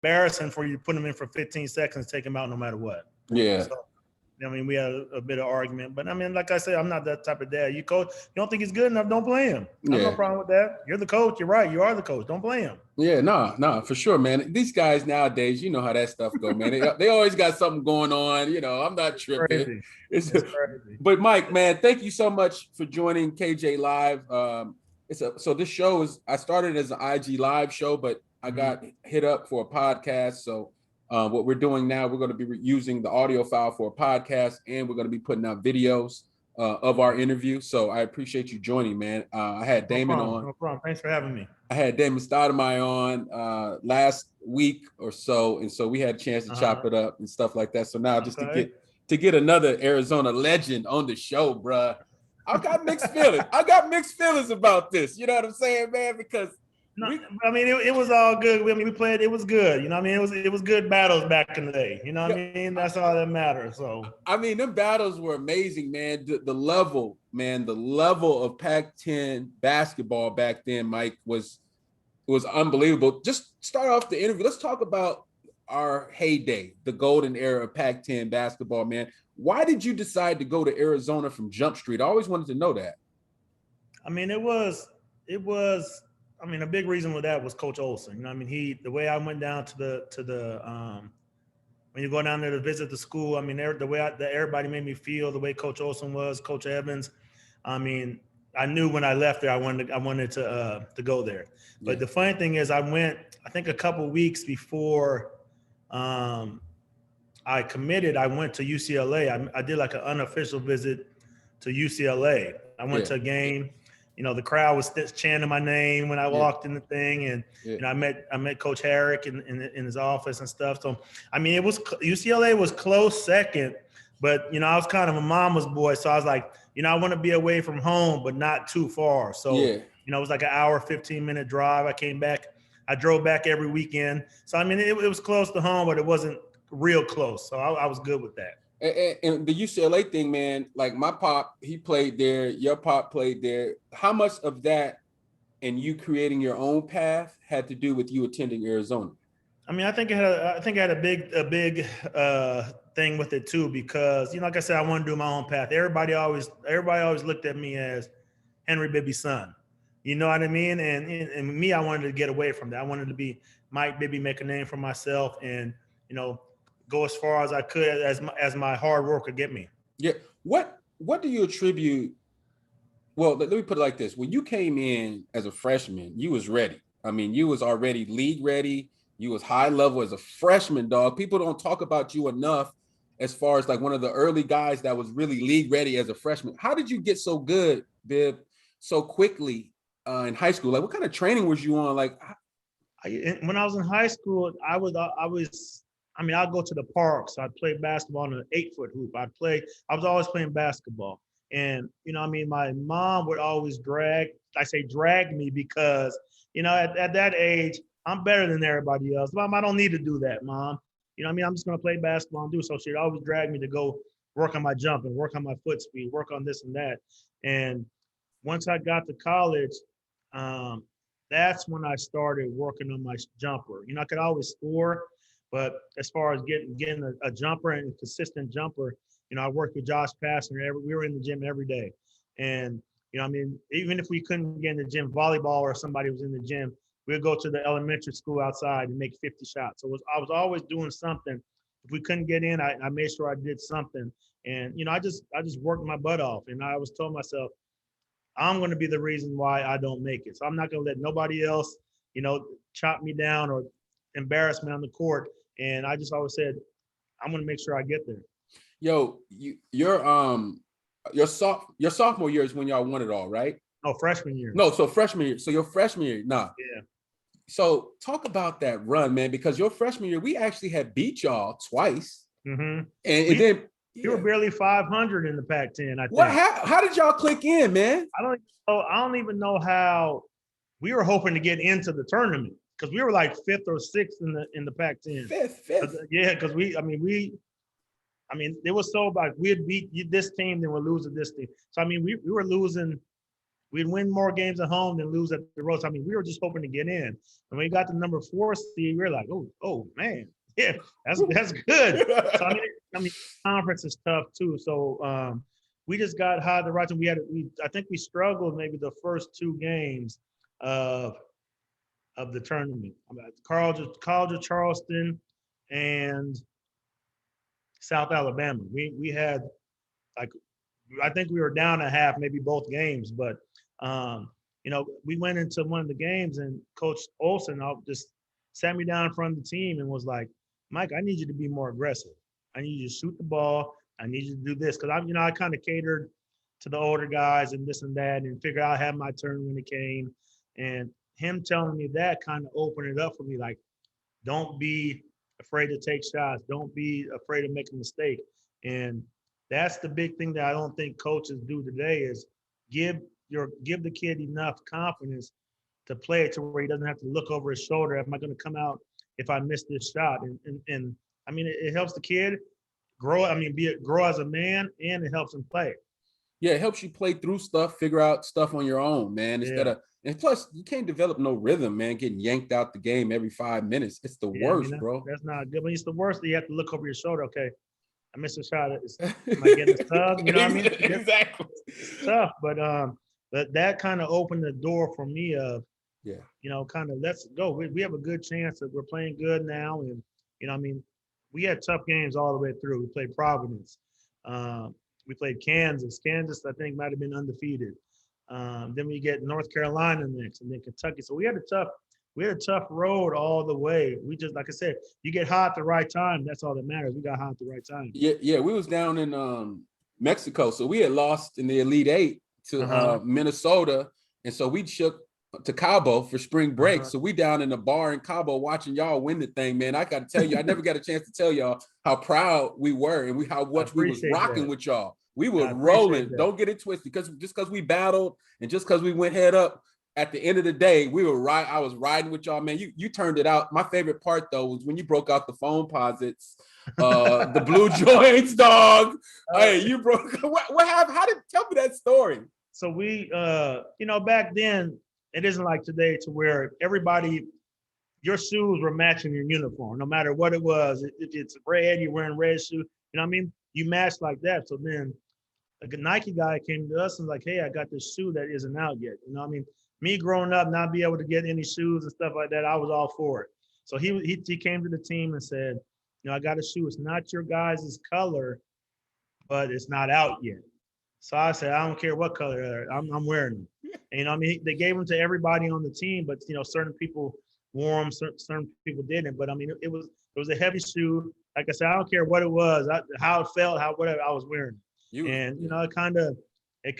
embarrassing for you to put him in for 15 seconds, take him out no matter what. Yeah. So, I mean, we had a bit of argument, but I mean, like I said, I'm not that type of dad. You coach, you don't think he's good enough, don't play him. I have no problem with that. You're the coach. You're right. You are the coach. Don't play him. Yeah, no, for sure, man. These guys nowadays, you know how that stuff go, man. They always got something going on. You know, I'm not tripping. Crazy. It's crazy. But Mike, man, thank you so much for joining KJ Live. So this show I started as an IG Live show, but I got hit up for a podcast. So what we're doing now, we're going to be using the audio file for a podcast, and we're going to be putting out videos of our interview. So I appreciate you joining, man. I had Damon on. No problem. Thanks for having me. I had Damon Stoudemire on last week or so, and so we had a chance to chop it up and stuff like that. So now just to get another Arizona legend on the show, bruh, I got mixed feelings. I got mixed feelings about this. You know what I'm saying, man? Because I mean, it was all good. I mean, we played. It was good. You know, what I mean, it was good battles back in the day. You know, what I mean, that's all that matters. So, I mean, them battles were amazing, man. The level of Pac-10 basketball back then, Mike, was unbelievable. Just start off the interview. Let's talk about our heyday, the golden era of Pac-10 basketball, man. Why did you decide to go to Arizona from Jump Street? I always wanted to know that. I mean, it was. I mean, a big reason with that was Coach Olson. You know, I mean, the way I went down to the when you go down there to visit the school, I mean, the way that everybody made me feel, the way Coach Olson was, Coach Evans. I mean, I knew when I left there, I wanted to go there. But the funny thing is, I went, I think a couple weeks before I committed, I went to UCLA. I did like an unofficial visit to UCLA. I went to a game. You know, the crowd was chanting my name when I walked in the thing, and you know, I met Coach Herrick in his office and stuff. So, I mean, UCLA was close second, but you know, I was kind of a mama's boy, so I was like, you know, I want to be away from home, but not too far. So, you know, it was like an hour, 15-minute drive. I came back. I drove back every weekend. So, I mean, it was close to home, but it wasn't real close. So, I was good with that. And the UCLA thing, man, like my pop, he played there. Your pop played there. How much of that and you creating your own path had to do with you attending Arizona? I mean, I think it had a big thing with it too, because, you know, like I said, I want to do my own path. Everybody always looked at me as Henry Bibby's son. You know what I mean? And me, I wanted to get away from that. I wanted to be Mike Bibby, make a name for myself, and, you know, go as far as I could as my hard work could get me. Yeah. What do you attribute? Well, let me put it like this. When you came in as a freshman, you was ready. I mean, you was already league ready. You was high level as a freshman, dog. People don't talk about you enough as far as like one of the early guys that was really league ready as a freshman. How did you get so good, Bib, so quickly in high school? Like, what kind of training was you on? Like, when I was in high school, I'd go to the parks. I'd play basketball on an 8-foot hoop. I was always playing basketball. And, you know, I mean, my mom would always drag me because, you know, at that age, I'm better than everybody else. Mom, I don't need to do that, Mom. You know what I mean? I'm just going to play basketball and do so. She'd always drag me to go work on my jumping, work on my foot speed, work on this and that. And once I got to college, that's when I started working on my jumper. You know, I could always score, but as far as getting a jumper and a consistent jumper, you know, I worked with Josh Pastner. We were in the gym every day. And, you know, I mean, even if we couldn't get in the gym, volleyball or somebody was in the gym, we'd go to the elementary school outside and make 50 shots. So I was always doing something. If we couldn't get in, I made sure I did something. And, you know, I just worked my butt off. And I always told myself, I'm going to be the reason why I don't make it. So I'm not going to let nobody else, you know, chop me down or embarrass me on the court. And I just always said, I'm going to make sure I get there. Yo, your sophomore year is when y'all won it all, right? No, freshman year. No, so freshman year. So your freshman year, nah. Yeah. So talk about that run, man, because your freshman year, we actually had beat y'all twice. Mm-hmm. And then we were barely 500 in the Pac-10, I think. How did y'all click in, man? I don't even know how. We were hoping to get into the tournament because we were like 5th or 6th in the Pac-10. Fifth. Yeah, because it was so like we'd beat this team, then we'll lose to this team. So I mean, we were losing we'd win more games at home than lose at the road. So, I mean, we were just hoping to get in. And when we got the number 4 seed, we were like, oh man, yeah, that's good. So I mean, conference is tough too. So we just got hot the right time. I think we struggled maybe the first 2 games of the tournament. College of Charleston and South Alabama. We had like, I think we were down a half, maybe both games, but we went into one of the games and Coach Olson just sat me down in front of the team and was like, Mike, I need you to be more aggressive. I need you to shoot the ball. I need you to do this. Cause I kind of catered to the older guys and this and that and figured I'd have my turn when it came. And him telling me that kind of opened it up for me. Like, don't be afraid to take shots. Don't be afraid to make a mistake. And that's the big thing that I don't think coaches do today is give the kid enough confidence to play it to where he doesn't have to look over his shoulder. Am I going to come out if I miss this shot? And I mean, it helps the kid grow. I mean, grow as a man, and it helps him play. Yeah, it helps you play through stuff, figure out stuff on your own, man. And plus, you can't develop no rhythm, man, getting yanked out the game every 5 minutes. It's the worst, bro. That's not good. When it's the worst, you have to look over your shoulder. Okay, I missed a shot. Am I getting a sub? You know what I mean? Exactly. It's tough, but that kind of opened the door for me of, kind of let's go. We have a good chance that we're playing good now. And, I mean, we had tough games all the way through. We played Providence. We played Kansas. Kansas, I think, might have been undefeated. Then we get North Carolina next, and then Kentucky. So we had a tough road all the way. We just, like I said, you get hot at the right time. That's all that matters. We got hot at the right time. Yeah. We was down in Mexico, so we had lost in the Elite Eight to Minnesota, and so we shook to Cabo for spring break. So we down in the bar in Cabo watching y'all win the thing, man. I got to tell you, I never got a chance to tell y'all how proud we were and how much we was rocking with y'all. We were rolling. Don't get it twisted, because we battled and just because we went head up, at the end of the day, we were right. I was riding with y'all, man. You turned it out. My favorite part though was when you broke out the phone posits, the blue joints, dog. Hey, you broke. What happened? Tell me that story? So we, back then it isn't like today to where everybody, your shoes were matching your uniform, no matter what it was. If it's red, you're wearing red shoes. You know what I mean? You matched like that. So then a Nike guy came to us and like, hey, I got this shoe that isn't out yet. You know what I mean? Me growing up, not be able to get any shoes and stuff like that, I was all for it. So he came to the team and said, I got a shoe. It's not your guys' color, but it's not out yet. So I said, I don't care what color I'm wearing them. And I mean, they gave them to everybody on the team, but certain people wore them, certain people didn't. But I mean, it was a heavy shoe. Like I said, I don't care what it was, how it felt, whatever I was wearing. It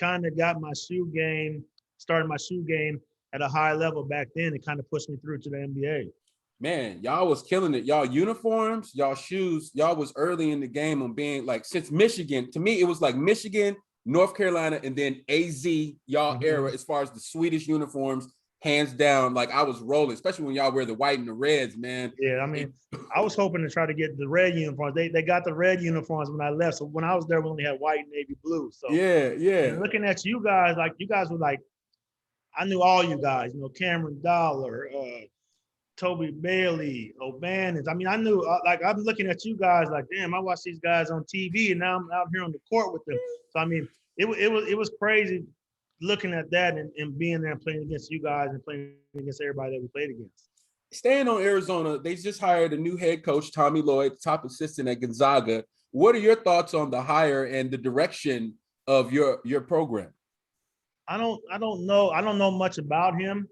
kind of got my shoe game. Started my shoe game at a high level back then. It kind of pushed me through to the NBA. Man, y'all was killing it. Y'all uniforms, y'all shoes, y'all was early in the game on being like, since Michigan, to me, it was like Michigan, North Carolina, and then AZ, y'all era, as far as the Swedish uniforms, hands down. Like, I was rolling, especially when y'all wear the white and the reds, man. Yeah, I mean, I was hoping to try to get the red uniforms. They got the red uniforms when I left. So when I was there, we only had white and navy blue. So yeah. Looking at you guys, like you guys were like, I knew all you guys, Cameron Dollar, Toby Bailey, O'Bannon. I mean, I knew, like, I'm looking at you guys like, damn, I watch these guys on TV and now I'm out here on the court with them. So, I mean, it was crazy looking at that and being there and playing against you guys and playing against everybody that we played against. Staying on Arizona, they just hired a new head coach, Tommy Lloyd, top assistant at Gonzaga. What are your thoughts on the hire and the direction of your program? I don't know. I don't know much about him.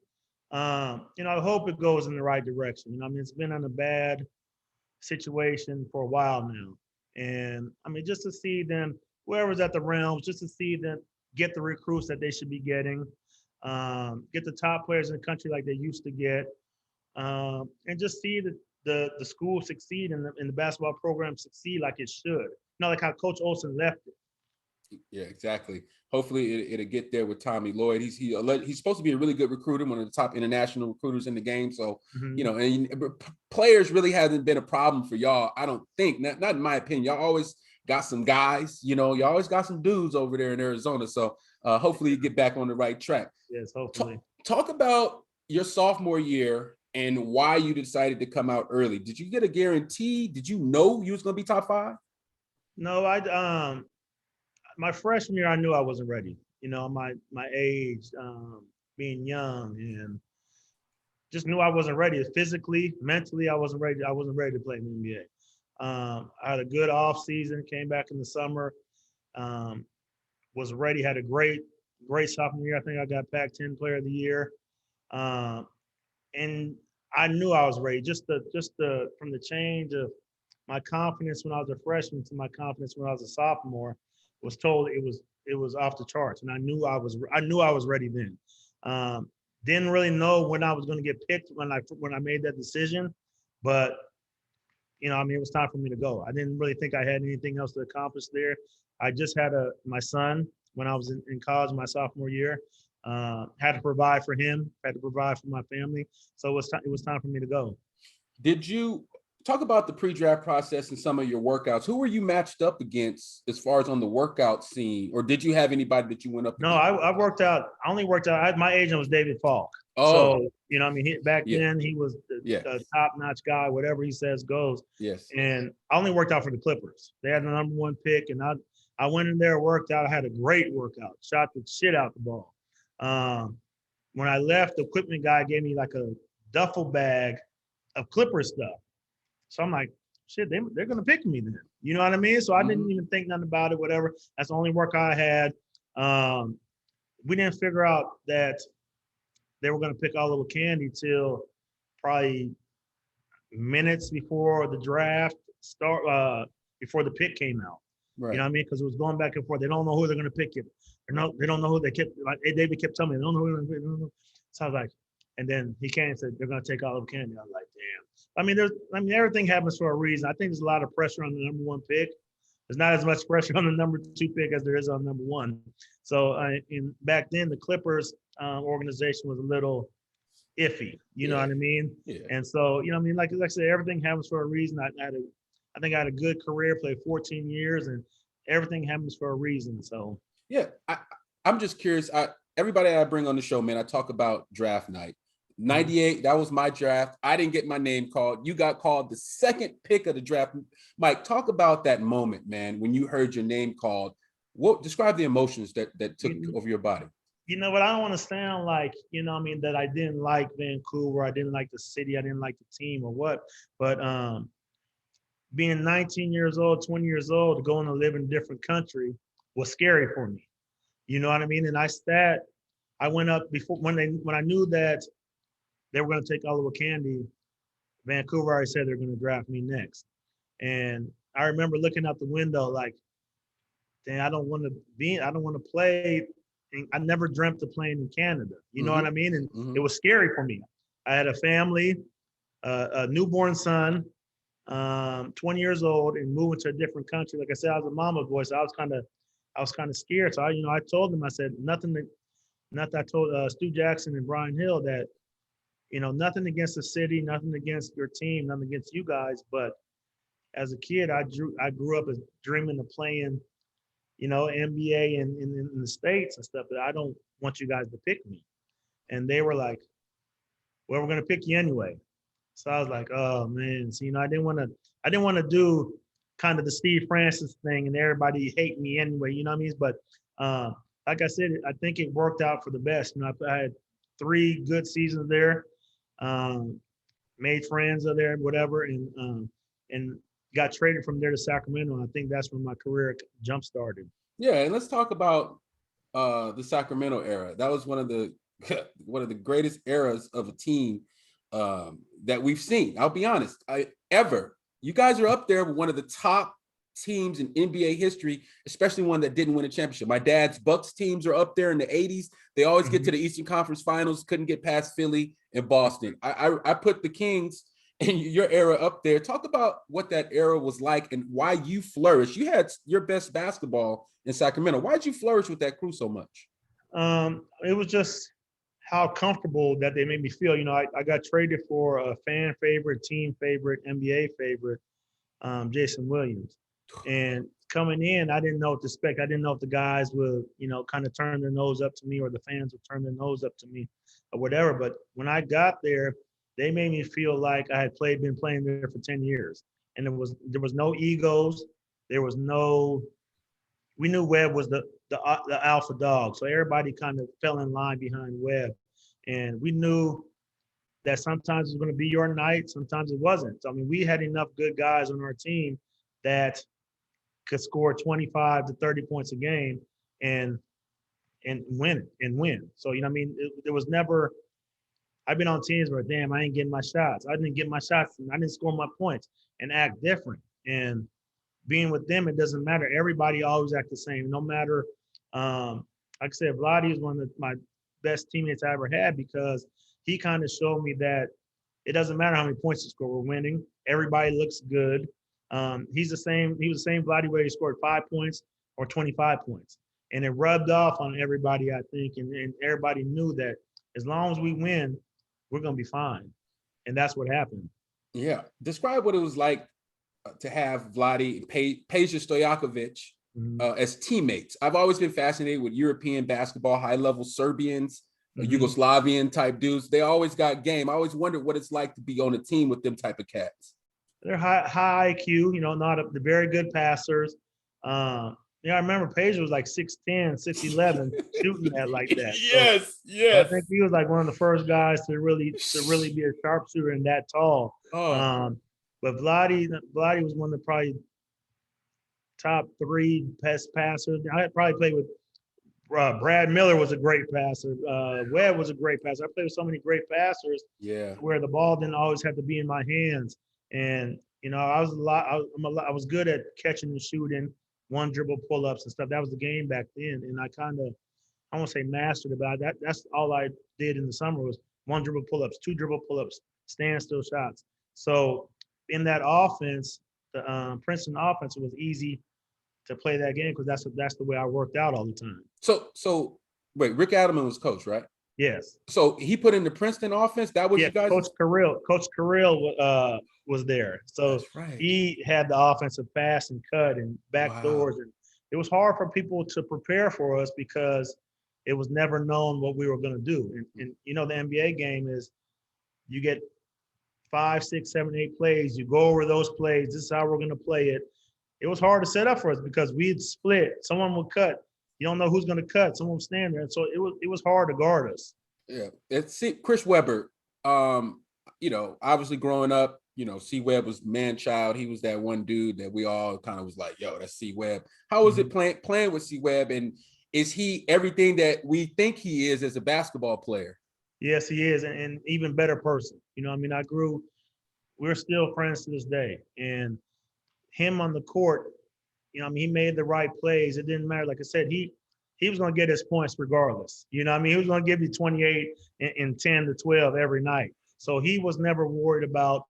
I hope it goes in the right direction. I mean, it's been in a bad situation for a while now. And I mean, just to see them, whoever's at the Realms, just to see them get the recruits that they should be getting, get the top players in the country like they used to get, and just see the school succeed and the basketball program succeed like it should. Like how Coach Olson left it. Yeah, exactly. Hopefully it'll get there with Tommy Lloyd. He's supposed to be a really good recruiter, one of the top international recruiters in the game. So, and players really hasn't been a problem for y'all. I don't think, not in my opinion. Y'all always got some guys, y'all always got some dudes over there in Arizona. So Hopefully you get back on the right track. Yes, hopefully. Talk about your sophomore year and why you decided to come out early. Did you get a guarantee? Did you know you was going to be top 5? No, my freshman year, I knew I wasn't ready. You know, my age, being young, and just knew I wasn't ready physically, mentally. I wasn't ready. I wasn't ready to play in the NBA. I had a good off season. Came back in the summer. Was ready. Had a great sophomore year. I think I got Pac-10 Player of the Year. And I knew I was ready. Just the from the change of my confidence when I was a freshman to my confidence when I was a sophomore was told it was off the charts, and I knew I was ready then. Didn't really know when I was going to get picked when I made that decision, but you know, I mean, it was time for me to go. I didn't really think I had anything else to accomplish there. I just had my son when I was in college, my sophomore year. Had to provide for him, had to provide for my family. So it was time for me to go. Did you talk about the pre-draft process and some of your workouts? Who were you matched up against as far as on the workout scene? Or did you have anybody that you went up No, against? I worked out. I only worked out. My agent was David Falk. Oh. So, you know, I mean, back Yeah. then he was the top-notch guy. Whatever he says goes. Yes. And I only worked out for the Clippers. They had the #1 pick, and I went in there, worked out. I had a great workout. Shot the shit out the ball. When I left, the equipment guy gave me like a duffel bag of Clippers stuff. So I'm like, shit, they're going to pick me then. You know what I mean? So I didn't even think nothing about it, whatever. That's the only workout I had. We didn't figure out that they were going to pick Oliver Candy till probably minutes before the draft before the pick came out. Right. You know what I mean? Because it was going back and forth. They don't know who they're going to pick it. They don't know who they kept. Like David kept telling me, they don't know who they're going to pick. So I was like, and then he came and said they're going to take Oliver Candy. I was like, damn. I mean, everything happens for a reason. I think there's a lot of pressure on the #1 pick. There's not as much pressure on the #2 pick as there is on #1. So back then, the Clippers organization was a little iffy. You know what I mean? Yeah. And so, you know, I mean, like I said, everything happens for a reason. I think I had a good career, played 14 years, and everything happens for a reason. So yeah, I'm just curious. Everybody I bring on the show, man, I talk about draft night. 98, that was my draft. I didn't get my name called. You got called the second pick of the draft. Mike, talk about that moment, man, when you heard your name called. Describe the emotions that took over your body. You know what? I don't want to sound like, you know, I mean, that I didn't like Vancouver, I didn't like the city, I didn't like the team or what. But being 19 years old, 20 years old, going to live in a different country was scary for me. You know what I mean? And I went up before when I knew that they were going to take Oliver Candy, Vancouver already said they're going to draft me next. And I remember looking out the window like, dang, I don't want to play. And I never dreamt of playing in Canada. You know what I mean? And it was scary for me. I had a family, a newborn son, 20 years old, and moving to a different country. Like I said, I was a mama's boy, so I was kind of scared. So I told them, I said, I told Stu Jackson and Brian Hill that, you know, nothing against the city, nothing against your team, nothing against you guys. But as a kid, I grew up as dreaming of playing, you know, NBA in the States and stuff, that I don't want you guys to pick me. And they were like, well, we're going to pick you anyway. So I was like, oh man. So, you know, I didn't want to do kind of the Steve Francis thing and everybody hate me anyway, you know what I mean? But like I said, I think it worked out for the best. You know, I had 3 good seasons there, made friends of there, whatever, and got traded from there to Sacramento. And I think that's when my career jump started. Yeah, and let's talk about the Sacramento era. That was one of the greatest eras of a team that we've seen. I'll be honest, ever. You guys are up there with one of the top teams in NBA history, especially one that didn't win a championship. My dad's Bucks teams are up there in the 80s. They always get to the Eastern Conference Finals, couldn't get past Philly and Boston. I put the Kings in your era up there. Talk about what that era was like and why you flourished. You had your best basketball in Sacramento. Why did you flourish with that crew so much? It was just how comfortable that they made me feel. You know, I got traded for a fan favorite, team favorite, NBA favorite, Jason Williams. And coming in, I didn't know what to expect. I didn't know if the guys would, kind of turn their nose up to me or the fans would turn their nose up to me or whatever. But when I got there, they made me feel like I had been playing there for 10 years. And there was no egos. There was no, we knew Webb was the alpha dog. So everybody kind of fell in line behind Webb. And we knew that sometimes it was going to be your night, sometimes it wasn't. So, I mean, we had enough good guys on our team that could score 25 to 30 points a game and win. So, there was never, I've been on teams where, damn, I ain't getting my shots. I didn't get my shots and I didn't score my points and act different. And being with them, it doesn't matter. Everybody always act the same. No matter, like I said, Vladi is one of my best teammates I ever had because he kind of showed me that it doesn't matter how many points you score. We're winning. Everybody looks good. He was the same Vladi whether he scored 5 points or 25 points. And it rubbed off on everybody, I think. And everybody knew that as long as we win, we're going to be fine. And that's what happened. Yeah. Describe what it was like to have Vladi, Peja Stojakovic as teammates. I've always been fascinated with European basketball, high-level Serbians, Yugoslavian type dudes. They always got game. I always wondered what it's like to be on a team with them type of cats. They're high IQ, the very good passers. I remember Peja was like 6'10", 6'11", shooting that like that. Yes. So I think he was like one of the first guys to really be a sharpshooter and that tall. But Vladi was one of the probably top 3 best passers. I probably played with Brad Miller was a great passer. Webb was a great passer. I played with so many great passers. Yeah. Where the ball didn't always have to be in my hands. And I was good at catching and shooting, one dribble pull-ups and stuff. That was the game back then. And I kind of, I won't say mastered about that. That's all I did in the summer was one dribble pull-ups, 2 dribble pull-ups, standstill shots. So in that offense, the Princeton offense, it was easy to play that game because that's the way I worked out all the time. So wait, Rick Adelman was coach, right? Yes. So he put in the Princeton offense. That was you guys. Coach Carrill was there. So right. He had the offensive pass and cut and back doors, and it was hard for people to prepare for us because it was never known what we were going to do. And the NBA game is you get 5, 6, 7, 8 plays. You go over those plays. This is how we're going to play it. It was hard to set up for us because we'd split. Someone would cut. You don't know who's going to cut. Someone would stand there. And so it was hard to guard us. Yeah. Chris Webber, obviously growing up, C. Webb was man-child. He was that one dude that we all kind of was like, yo, that's C. Webb. How was it playing with C. Webb? And is he everything that we think he is as a basketball player? Yes, he is. And even better person. We're still friends to this day. And him on the court, he made the right plays. It didn't matter. Like I said, he was going to get his points regardless. He was going to give you 28 and 10 to 12 every night. So he was never worried about,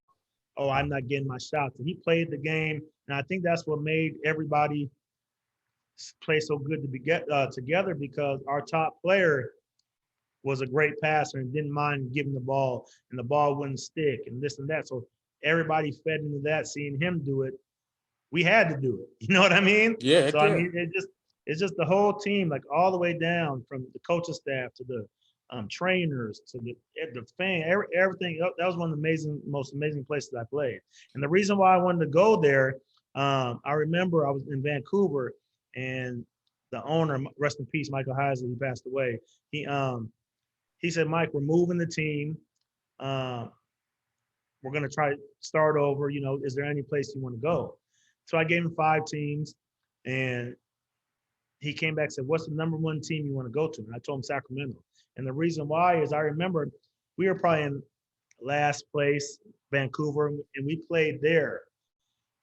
oh, I'm not getting my shots. And he played the game. And I think that's what made everybody play so good to be together because our top player was a great passer and didn't mind giving the ball, and the ball wouldn't stick and this and that. So everybody fed into that, seeing him do it. We had to do it. You know what I mean? Yeah. So, it's just the whole team, like all the way down from the coaching staff to the trainers to the fan, everything. That was one of the most amazing places I played. And the reason why I wanted to go there, I remember I was in Vancouver and the owner, rest in peace, Michael Heisley, he passed away. He said, Mike, we're moving the team. We're going to try to start over. Is there any place you want to go? So I gave him 5 teams, and he came back and said, what's the number 1 team you want to go to? And I told him Sacramento. And the reason why is I remember we were probably in last place, Vancouver, and we played there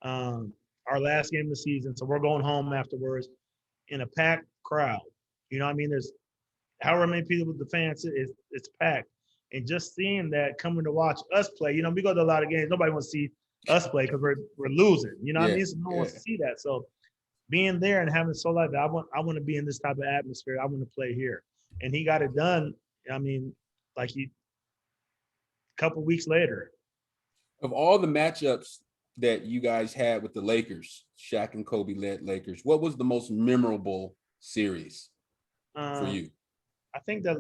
our last game of the season. So we're going home afterwards in a packed crowd. There's however many people with the fans, it's packed. And just seeing that, coming to watch us play, we go to a lot of games. Nobody wants to see us play because we're losing. What I mean? So no one wants to see that. So being there and having so like that, I want to be in this type of atmosphere. I want to play here. And he got it done. A couple weeks later. Of all the matchups that you guys had with the Lakers, Shaq and Kobe led Lakers, what was the most memorable series for Um, you? I think that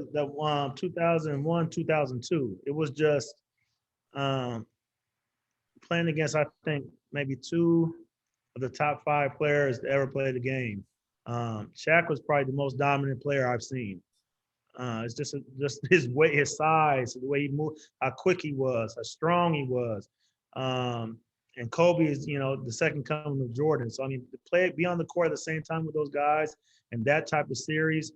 2001, 2002. It was just um, playing against, I think, maybe two of the top five players to ever play the game. Shaq was probably the most dominant player I've seen. It's just his weight, his size, the way he moved, how quick he was, how strong he was. And Kobe is, the second coming of Jordan. So I mean, to be on the court at the same time with those guys and that type of series,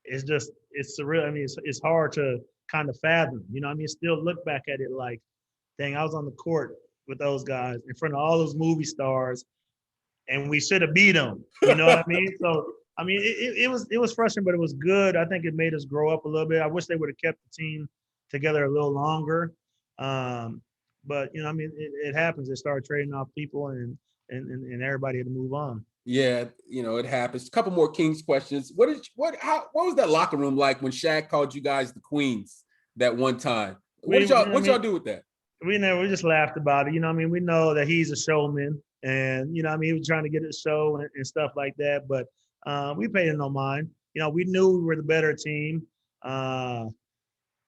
it's surreal. I mean, it's hard to kind of fathom. I mean, still look back at it like, dang, I was on the court with those guys in front of all those movie stars, and we should have beat them. You know what I mean? So I mean, it was frustrating, but it was good. I think it made us grow up a little bit. I wish they would have kept the team together a little longer. But I mean, it happens. They start trading off people, and everybody had to move on. Yeah, it happens. A couple more Kings questions. What was that locker room like when Shaq called you guys the Queens that one time? What did y'all do with that? We just laughed about it. I mean, we know that he's a showman, and I mean, he was trying to get a show and stuff like that. But we paid him no mind. We knew we were the better team.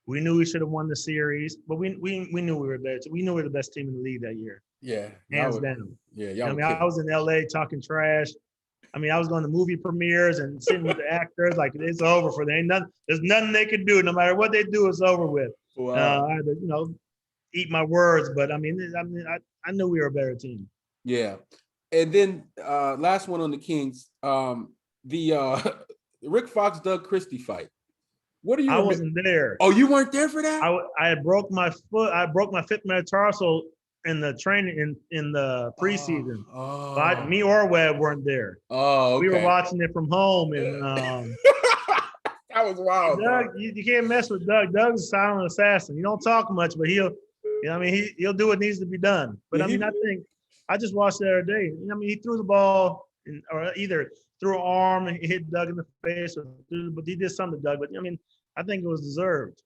We knew we should have won the series, but we knew we were better. We knew we were the best team in the league that year. Yeah, hands down. Yeah, I mean, I was in LA talking trash. I mean, I was going to movie premieres and sitting with the actors like it's over for them. There's nothing they could do. No matter what they do, it's over with. Wow. I had to, eat my words, but I I knew we were a better team. Yeah, and then last one on the Kings, the Rick Fox Doug Christie fight. What do you? I wasn't there. Oh, you weren't there for that? I broke my foot. I broke my fifth metatarsal in the training in the preseason. But me or Webb weren't there. Oh, okay. We were watching it from home, and that was wild. Doug, you can't mess with Doug. Doug's a silent assassin. He don't talk much, but he'll do what needs to be done. But I mean, I think I just watched the other day. I mean, he threw the ball or either threw an arm and hit Doug in the face, but he did something to Doug. But I mean, I think it was deserved.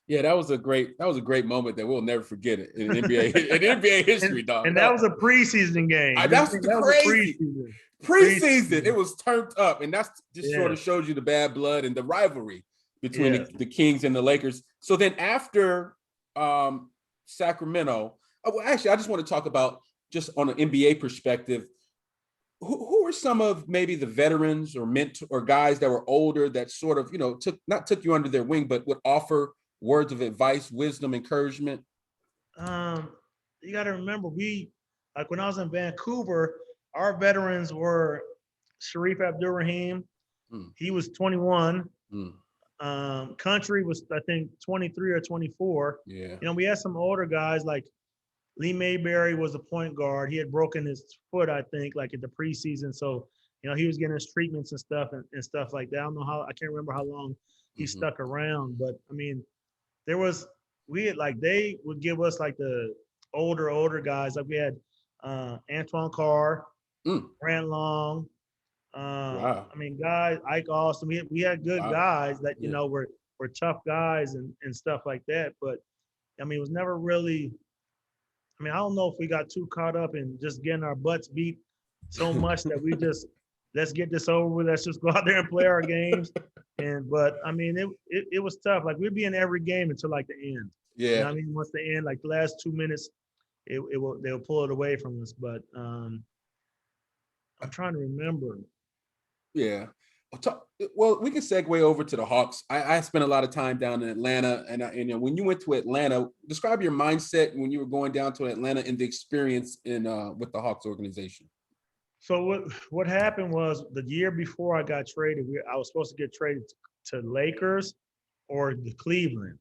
Yeah, that was a great moment that we'll never forget it in NBA history, dog. And that was a preseason game. That's crazy. Preseason, it was turned up, and that's just sort of shows you the bad blood and the rivalry between the Kings and the Lakers. So then after Sacramento, actually, I just want to talk about just on an NBA perspective. Who are some of maybe the veterans or guys that were older that sort of took you under their wing, but would offer words of advice, wisdom, encouragement? You got to remember, when I was in Vancouver, our veterans were Sharif Abdul-Rahim. He was 21. Country was, I think, 23 or 24. Yeah. We had some older guys like Lee Mayberry was a point guard. He had broken his foot, I think, like at the preseason. So, he was getting his treatments and stuff and stuff like that. I can't remember how long he stuck around, but I mean, they would give us like the older guys. Like we had Antoine Carr, Grant Long. Wow. I mean, guys, Ike Austin. We had good guys that, were tough guys and stuff like that. But I mean, it was never really, I don't know if we got too caught up in just getting our butts beat so much that we just, let's get this over with. Let's just go out there and play our games. But I mean, it was tough. Like we'd be in every game until like the end. Yeah. I mean, once the end, like the last 2 minutes, they'll pull it away from us. But I'm trying to remember. Yeah. Well, we can segue over to the Hawks. I spent a lot of time down in Atlanta, and when you went to Atlanta, describe your mindset when you were going down to Atlanta and the experience with the Hawks organization. So what happened was the year before I got traded, I was supposed to get traded to Lakers or the Cleveland.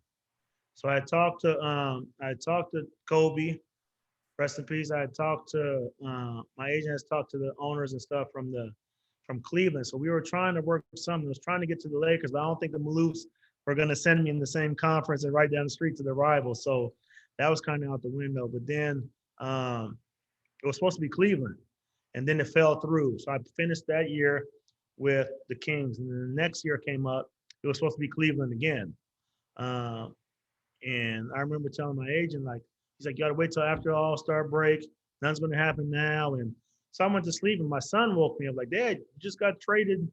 So I talked to Kobe, rest in peace. I had talked to my agent has talked to the owners and stuff from Cleveland. So we were trying to work something. I was trying to get to the Lakers, but I don't think the Maloofs were going to send me in the same conference and right down the street to the rival. So that was kind of out the window. But then it was supposed to be Cleveland, and then it fell through. So I finished that year with the Kings, and then the next year came up. It was supposed to be Cleveland again. And I remember telling my agent, like, He's like, you got to wait till after All-Star break. Nothing's going to happen now. And so I went to sleep, and my son woke me up like, Dad, you just got traded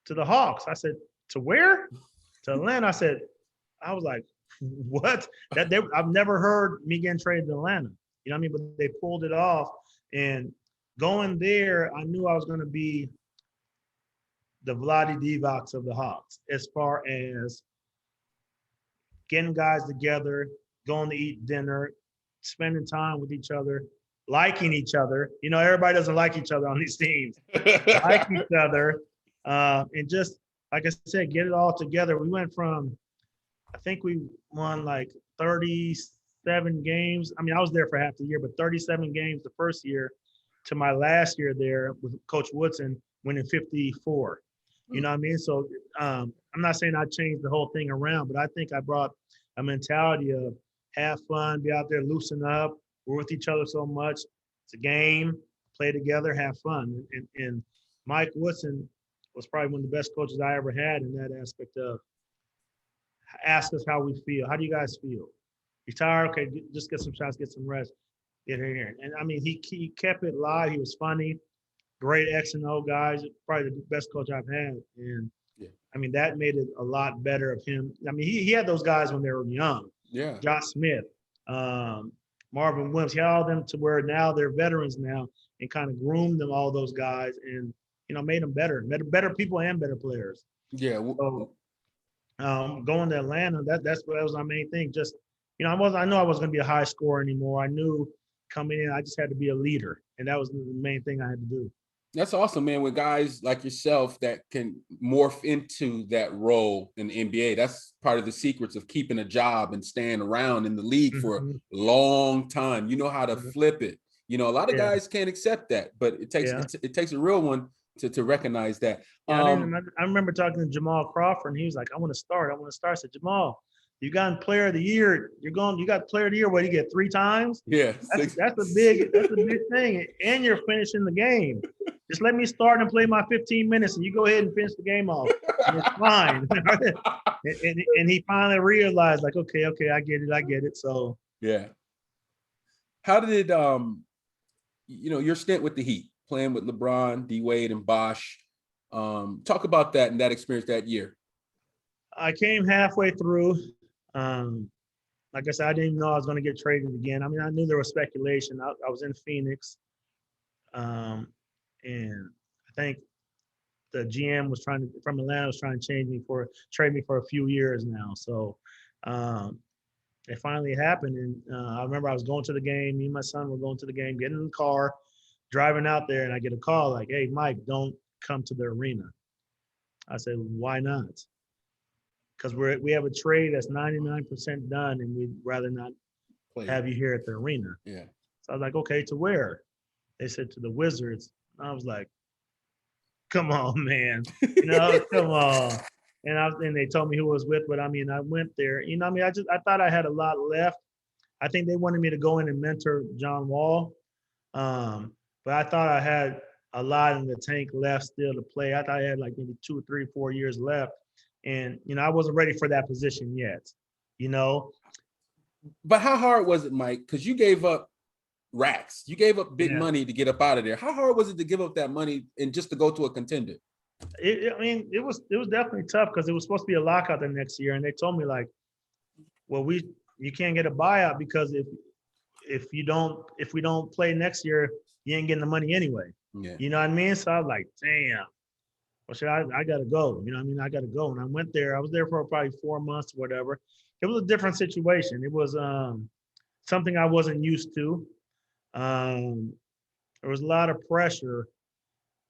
to the Hawks. I said, to where? To Atlanta. I was like, what? I've never heard me getting traded to Atlanta. You know what I mean? But they pulled it off. And going there, I knew I was going to be the Vlade Divac of the Hawks as far as getting guys together, going to eat dinner, spending time with each other, liking each other. You know, everybody doesn't like each other on these teams. Like each other, and just like I said, get it all together. We went from, I think we won like 37 games. I mean, I was there for half the year, but 37 games the first year to my last year there with Coach Woodson winning 54. You know what I mean? So I'm not saying I changed the whole thing around, but I think I brought a mentality of have fun, be out there, loosen up. We're with each other so much. It's a game, play together, have fun. And Mike Woodson was probably one of the best coaches I ever had in that aspect of ask us how we feel. How do you guys feel? You're tired? Okay, just get some shots, get some rest. Get here. And I mean, he kept it live. He was funny. Great X and O guys. Probably the best coach I've had. And Yeah. I mean, that made it a lot better of him. I mean, he had those guys when they were young. Yeah. Josh Smith, Marvin Williams. He had all them to where now they're veterans now and kind of groomed them, all those guys, and, you know, made them better people and better players. Yeah. So going to Atlanta, that was my main thing. Just, you know, I knew I wasn't going to be a high scorer anymore. I knew coming in, I just had to be a leader. And that was the main thing I had to do. That's awesome, man, with guys like yourself that can morph into that role in the NBA. That's part of the secrets of keeping a job and staying around in the league for a long time. You know how to flip it. You know, a lot of guys can't accept that, but it takes a real one to recognize that. Yeah, I remember talking to Jamal Crawford, and he was like, I want to start. I said, Jamal, you got player of the year. You got player of the year. What, you get 3 times? Yeah. That's a big thing. And you're finishing the game. Just let me start and play my 15 minutes, and you go ahead and finish the game off. And it's fine. and he finally realized, like, okay, I get it. So yeah. How did your stint with the Heat, playing with LeBron, D Wade, and Bosh? Talk about that and that experience that year. I came halfway through. Like I said, I didn't even know I was going to get traded again. I mean, I knew there was speculation. I was in Phoenix. And I think the GM from Atlanta was trying to trade me for a few years now. So it finally happened. And I remember I was going to the game. Me and my son were going to the game, getting in the car, driving out there, and I get a call like, hey, Mike, don't come to the arena. I said, why not? Because we have a trade that's 99% done, and we'd rather not have you here at the arena. Yeah. So I was like, okay, to where? They said to the Wizards. I was like, come on, man. You know, come on. And they told me who I was with, but I mean, I went there. You know, I mean, I thought I had a lot left. I think they wanted me to go in and mentor John Wall. But I thought I had a lot in the tank left still to play. I thought I had like maybe 2, 3, 4 years left. And, you know, I wasn't ready for that position yet, you know. But how hard was it, Mike? Because you gave up racks. You gave up big money to get up out of there. How hard was it to give up that money and just to go to a contender? It was definitely tough because it was supposed to be a lockout the next year, and they told me like, well, you can't get a buyout because if we don't play next year, you ain't getting the money anyway. Yeah. You know what I mean? So I was like, damn. Well, shit, I gotta go. You know what I mean? I gotta go. And I went there. I was there for probably 4 months or whatever. It was a different situation. It was something I wasn't used to. There was a lot of pressure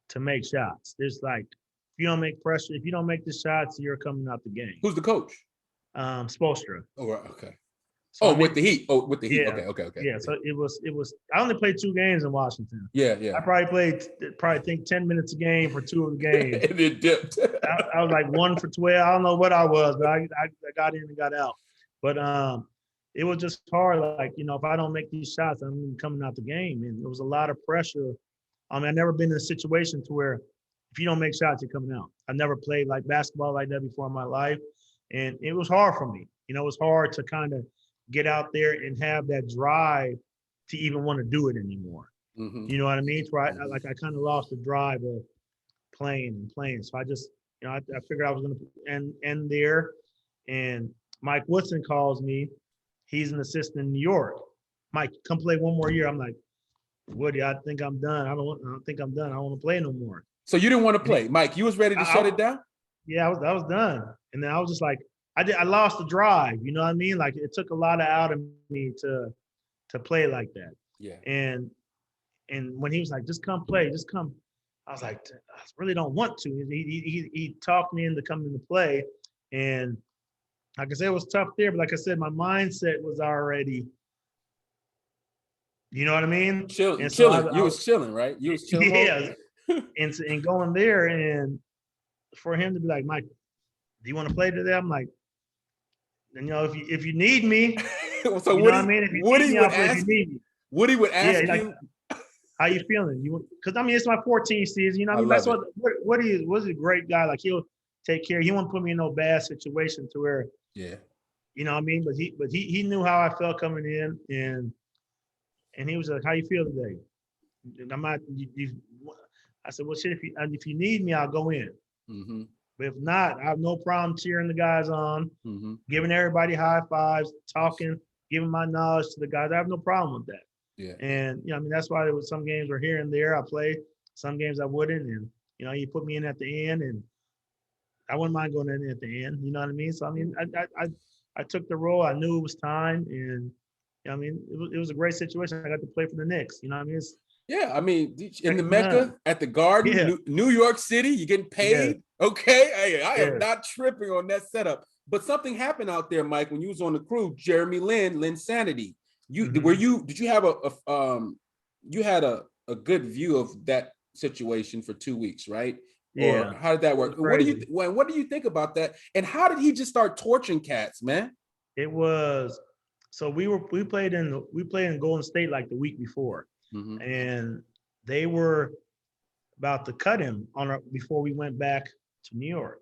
to make shots. There's like, if you don't make the shots, you're coming out the game. Who's the coach? Spoelstra. Oh, right. Okay. So with the Heat. Oh, with the Heat. Yeah. Okay. Yeah. So it was. I only played 2 games in Washington. Yeah. I probably think 10 minutes a game for 2 of the games. And it dipped. I was like 1 for 12. I don't know what I was, but I got in and got out. But it was just hard. Like, you know, if I don't make these shots, I'm coming out the game. And there was a lot of pressure. I mean, I've never been in a situation to where if you don't make shots, you're coming out. I've never played like basketball like that before in my life. And it was hard for me. You know, it was hard to kind of get out there and have that drive to even want to do it anymore. You know what I mean? So I kind of lost the drive of playing and playing. So I just, I figured I was going to end there. And Mike Woodson calls me. He's an assistant in New York. Mike, come play one more year. I'm like, Woody, I think I'm done. I don't think I'm done. I don't want to play no more. So you didn't want to play, Mike? You was ready to shut it down? Yeah, I was done. And then I was just like, I lost the drive. You know what I mean? Like it took a lot out of me to play like that. Yeah. And when he was like, just come play, just come. I was like, I really don't want to. He talked me into coming to play. And like I said, it was tough there. But like I said, my mindset was already, you know what I mean? Chilling. And so You was chilling, right? You was chilling. Yeah. and going there, and for him to be like, Mike, do you want to play today? I'm like, if you need me, so you know what I mean? If you Woody need me, would I'll play. ask, if you need me. Woody would ask like, you, how you feeling? Because I mean, it's my 14th season. You know, what I mean, that's what Woody is. Woody's a great guy. Like he'll take care. He won't put me in no bad situation to where, yeah, you know what I mean. But he knew how I felt coming in, and he was like, "How you feel today?" And I'm not. I said, "Well, shit. If you need me, I'll go in. But if not, I have no problem cheering the guys on, giving everybody high fives, talking, giving my knowledge to the guys. I have no problem with that." Yeah. And I mean, that's why there was some games were here and there. I played some games I wouldn't, and you put me in at the end, and I wouldn't mind going in at the end. You know what I mean? So I mean, I took the role. I knew it was time, and I mean, it was a great situation. I got to play for the Knicks. You know what I mean? Yeah, I mean, in the Mecca, at the Garden, New York City, you're getting paid. Yeah. Okay, hey, I am not tripping on that setup. But something happened out there, Mike, when you was on the crew. Jeremy Lin Sanity. Did you have you had a good view of that situation for 2 weeks, right? Yeah. Or how did that work? What do you think about that? And how did he just start torching cats, man? It was so we played in Golden State like the week before, and they were about to cut him before we went back to New York,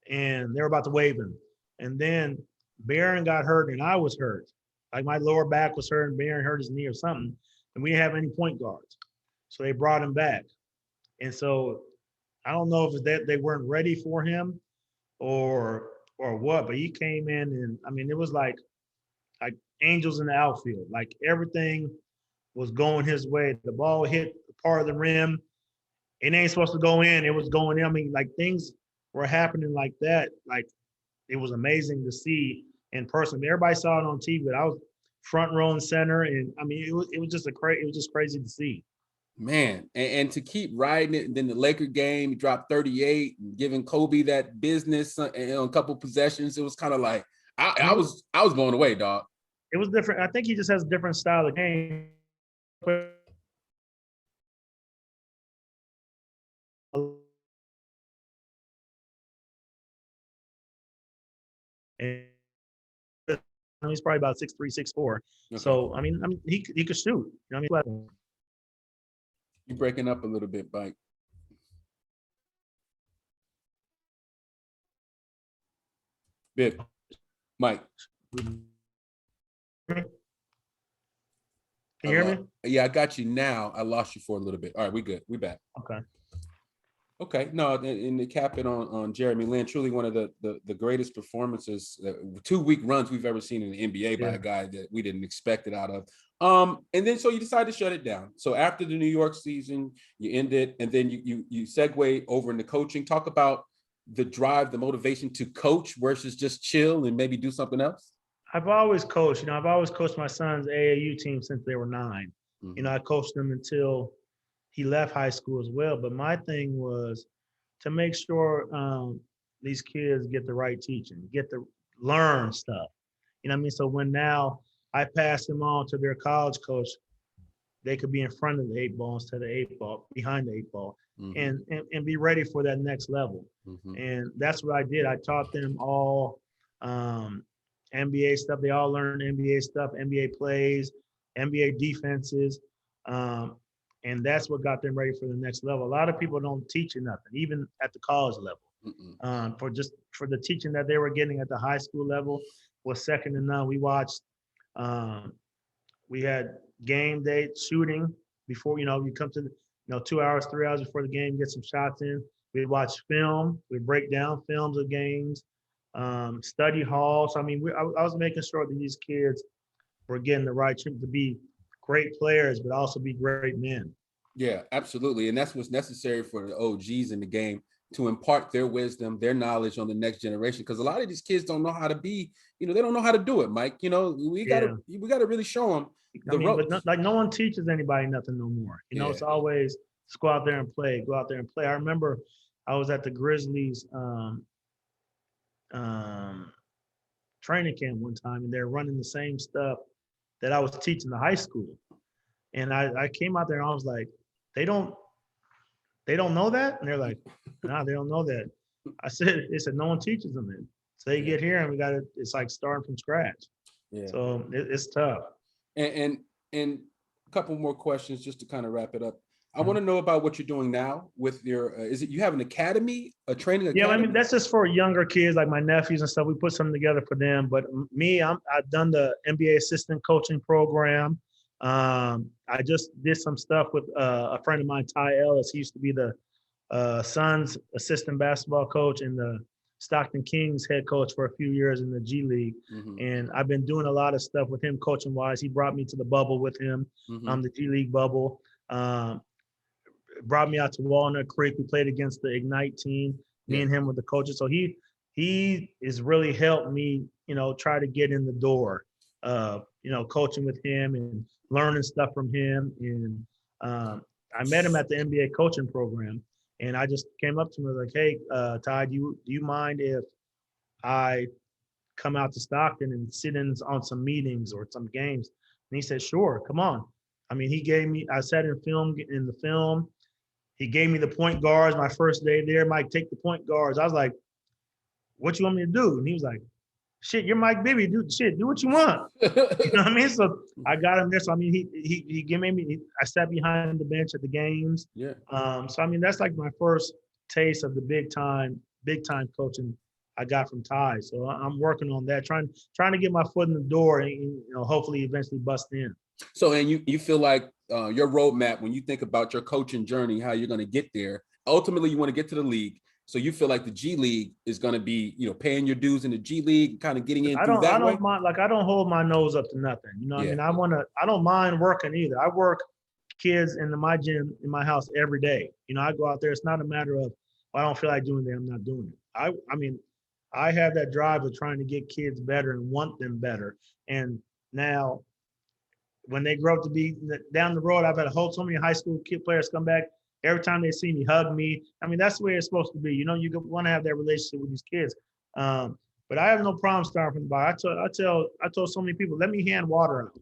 and they were about to waive him, and then Barron got hurt and I was hurt. Like my lower back was hurt and Barron hurt his knee or something, and we didn't have any point guards. So they brought him back. And so I don't know if it's that they weren't ready for him or what, but he came in and I mean, it was like angels in the outfield. Like everything was going his way. The ball hit part of the rim. It ain't supposed to go in. It was going in. I mean, like things were happening like that. Like it was amazing to see in person. Everybody saw it on TV, but I was front row and center, and I mean, it was just crazy to see. Man, and to keep riding it, and then the Laker game, he dropped 38, and giving Kobe that business on a couple possessions. It was kind of like I was blown away, dog. It was different. I think he just has a different style of game. And he's probably about 6'3", 6'4". Okay. So I mean, he could shoot. You know what I mean? You're breaking up a little bit, Mike. Bib, Mike. Can you hear me? Yeah, I got you now. I lost you for a little bit. All right, we good. We back. Okay. No, and to cap it on Jeremy Lin, truly one of the greatest performances, 2-week runs we've ever seen in the NBA by a guy that we didn't expect it out of. And then so you decided to shut it down. So after the New York season, you ended, and then you segue over into coaching. Talk about the drive, the motivation to coach versus just chill and maybe do something else. I've always coached. I've always coached my son's AAU team since they were 9. I coached them until he left high school as well. But my thing was to make sure these kids get the right teaching, get to learn stuff. You know what I mean? So when now I pass them on to their college coach, they could be in front of the 8 ball instead of 8 ball, behind the 8 ball, and be ready for that next level. And that's what I did. I taught them all NBA stuff. They all learned NBA stuff, NBA plays, NBA defenses. And that's what got them ready for the next level. A lot of people don't teach you nothing, even at the college level. For the teaching that they were getting at the high school level was second to none. We watched We had game day shooting before, you come to, 2 hours, 3 hours before the game, get some shots in. We'd watch film. We'd break down films of games, study hall. So, I mean, I was making sure that these kids were getting the right treatment to be great players, but also be great men. Yeah, absolutely. And that's what's necessary for the OGs in the game, to impart their wisdom, their knowledge on the next generation. Because a lot of these kids don't know how to be, they don't know how to do it, Mike. We gotta really show them the ropes. But no one teaches anybody nothing no more. It's always just go out there and play, go out there and play. I remember I was at the Grizzlies training camp one time, and they're running the same stuff that I was teaching the high school. And I came out there and I was like, they don't know that? And they're like, nah, they don't know that. They said, no one teaches them it. So they get here and it's like starting from scratch. Yeah. So it's tough. And a couple more questions just to kind of wrap it up. I want to know about what you're doing now with your, you have an academy, a training academy? Yeah, I mean, that's just for younger kids, like my nephews and stuff. We put something together for them. But me, I've done the NBA assistant coaching program. I just did some stuff with a friend of mine, Ty Ellis. He used to be the Suns assistant basketball coach and the Stockton Kings head coach for a few years in the G League. Mm-hmm. And I've been doing a lot of stuff with him coaching wise. He brought me to the bubble with him, the G League bubble. Brought me out to Walnut Creek. We played against the Ignite team. Me and him were the coaches. So he has really helped me, try to get in the door, coaching with him and learning stuff from him. And I met him at the NBA coaching program. And I just came up to him and was like, hey, Ty, do you mind if I come out to Stockton and sit in on some meetings or some games? And he said, sure, come on. I mean, I sat in the film. He gave me the point guards my first day there. Mike, take the point guards. I was like, what you want me to do? And he was like, shit, you're Mike Bibby. Do what you want. You know what I mean? So I got him there. So, I mean, he gave me, I sat behind the bench at the games. Yeah. So, I mean, that's like my first taste of the big time coaching I got from Ty. So I'm working on that, trying to get my foot in the door and hopefully eventually bust in. So, and you feel like your roadmap, when you think about your coaching journey, how you're going to get there, ultimately you want to get to the league. So you feel like the G League is going to be, paying your dues in the G League, kind of getting in through that way? I don't hold my nose up to nothing. I mean, I don't mind working either. I work kids in my gym in my house every day. I go out there. It's not a matter of, I don't feel like doing it, I'm not doing it. I mean, I have that drive of trying to get kids better and want them better. And now, when they grow up to be down the road, I've had so many high school kid players come back. Every time they see me, hug me. I mean, that's the way it's supposed to be. You want to have that relationship with these kids. But I have no problem starting from the bottom. I told so many people, let me hand water out.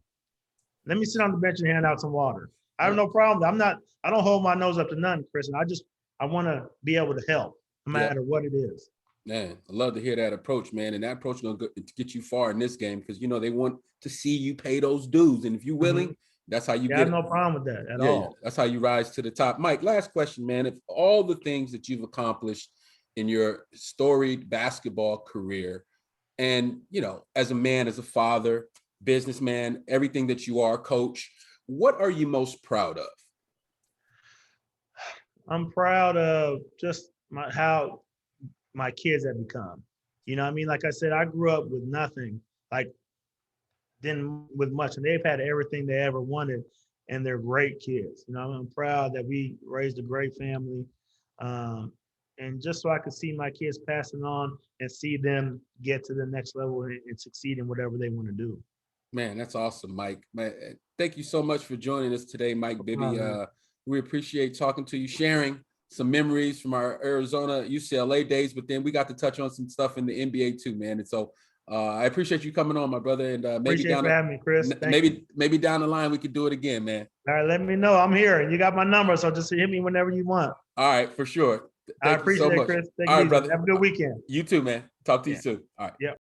Let me sit on the bench and hand out some water. I have no problem. I don't hold my nose up to nothing, Chris. And I want to be able to help no matter what it is. Man, I love to hear that approach, man. And that approach is going to get you far in this game because, they want to see you pay those dues. And if you're willing, that's how you get it. I have no problem with that at all. Yeah, that's how you rise to the top. Mike, last question, man. If all the things that you've accomplished in your storied basketball career and, as a man, as a father, businessman, everything that you are, coach, what are you most proud of? I'm proud of just how my kids have become. I mean, like I said, I grew up with nothing, didn't with much, and they've had everything they ever wanted, and they're great kids. I'm proud that we raised a great family, and just so I could see my kids passing on and see them get to the next level and succeed in whatever they want to do. Man, that's awesome, Mike. Man, thank you so much for joining us today, Mike Bibby. We appreciate talking to you, sharing some memories from our Arizona UCLA days, but then we got to touch on some stuff in the NBA too, man. And so I appreciate you coming on, my brother. And maybe having me, Chris. Maybe down the line we could do it again, man. All right, let me know. I'm here. You got my number, so just hit me whenever you want. All right, for sure. I appreciate it, Chris. All right, brother. Have a good weekend. You too, man. Talk to you soon. All right. Yep.